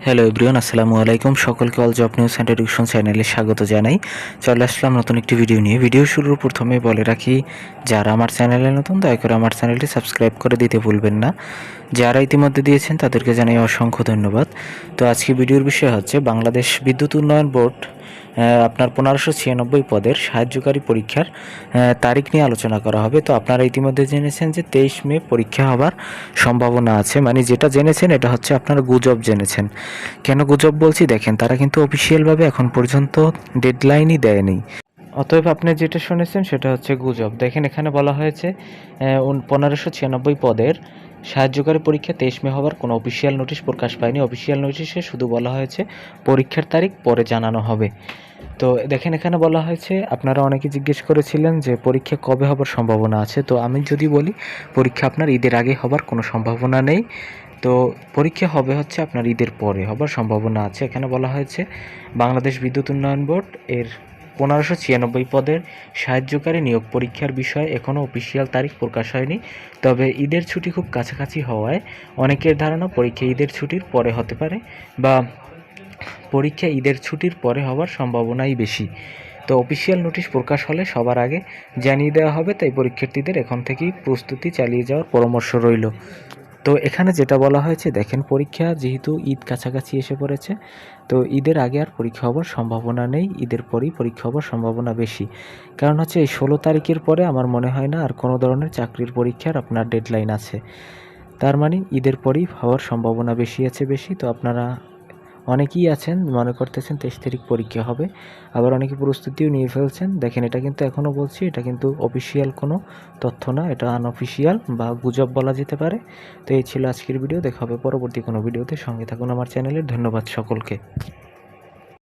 Hello everyone, আসসালামু আলাইকুম। সকলকে all job news and education চ্যানেলে স্বাগত জানাই। চলে আসলাম নতুন একটি ভিডিও নিয়ে। ভিডিও শুরুর প্রথমে বলে রাখি, যারা আমার চ্যানেলে নতুন দয়া করে আমার চ্যানেলটি সাবস্ক্রাইব করে দিতে ভুলবেন না। যারা ইতিমধ্যে দিয়েছেন তাদেরকে জানাই অসংখ্য ধন্যবাদ। তো আজকে ভিডিওর বিষয় হচ্ছে বাংলাদেশ বিদ্যুৎ উন্নয়ন বোর্ড আপনার 1596 পদের সাহায্যকারী পরীক্ষার তারিখ নিয়ে আলোচনা করা হবে। তো আপনারা ইতিমধ্যে জেনেছেন যে 23 মে পরীক্ষা হবার সম্ভাবনা আছে। মানে যেটা জেনেছেন এটা হচ্ছে আপনারা গুজব জেনেছেন। কেন গুজব বলছি দেখেন, তারা কিন্তু অফিসিয়ালভাবে এখন পর্যন্ত ডেডলাইনই দেয়নি। অতএব আপনি যেটা শুনেছেন সেটা হচ্ছে গুজব। দেখেন এখানে বলা হয়েছে 1596 পদের সাহায্যকারী পরীক্ষা 23 মে হওয়ার কোনো অফিসিয়াল নোটিশ প্রকাশ পায়নি। অফিসিয়াল নোটিশে শুধু বলা হয়েছে পরীক্ষার তারিখ পরে জানানো হবে। তো দেখেন এখানে বলা হয়েছে, আপনারা অনেকে জিজ্ঞেস করেছিলেন যে পরীক্ষা কবে হবার সম্ভাবনা আছে। তো আমি যদি বলি, পরীক্ষা আপনার ঈদের আগে হবার কোনো সম্ভাবনা নেই। তো পরীক্ষা হবে হচ্ছে আপনার ঈদের পরে হবার সম্ভাবনা আছে। এখানে বলা হয়েছে বাংলাদেশ বিদ্যুৎ উন্নয়ন বোর্ড এর 1596 পদের সাহায্যকারী নিয়োগ পরীক্ষার বিষয়ে এখনও অফিসিয়াল তারিখ প্রকাশ হয়নি। তবে ঈদের ছুটি খুব কাছাকাছি হওয়ায় অনেকের ধারণা পরীক্ষা ঈদের ছুটির পরে হতে পারে, বা পরীক্ষা ঈদের ছুটির পরে হওয়ার সম্ভাবনাই বেশি। তো অফিসিয়াল নোটিশ প্রকাশ হলে সবার আগে জানিয়ে দেওয়া হবে, তাই পরীক্ষার্থীদের এখন থেকেই প্রস্তুতি চালিয়ে যাওয়ার পরামর্শ রইল। তো এখানে যেটা বলা হয়েছে দেখেন, পরীক্ষা যেহেতু ঈদ কাছাকাছি এসে পড়েছে, তো ঈদের আগে আর পরীক্ষা হবার সম্ভাবনা নেই, ঈদের পরেই পরীক্ষা হবার সম্ভাবনা বেশি। কারণ হচ্ছে এই 16 তারিখের পরে আমার মনে হয় না আর কোনো ধরনের চাকরির পরীক্ষার আপনার ডেডলাইন আছে। তার মানে ঈদের পরেই হওয়ার সম্ভাবনা বেশি। তো আপনারা অনেকেই আছেন মনে করতেছেন 23 তারিখ পরীক্ষা হবে, আবার অনেকে প্রস্তুতিও নিয়ে ফেলছেন। দেখেন এটা কিন্তু এখনও বলছি, এটা কিন্তু অফিসিয়াল কোনো তথ্য না, এটা আনঅফিসিয়াল বা গুজব বলা যেতে পারে। তো এই ছিল আজকের ভিডিও। দেখা হবে পরবর্তী কোনো ভিডিওতে। সঙ্গে থাকুন আমার চ্যানেলে। ধন্যবাদ সকলকে।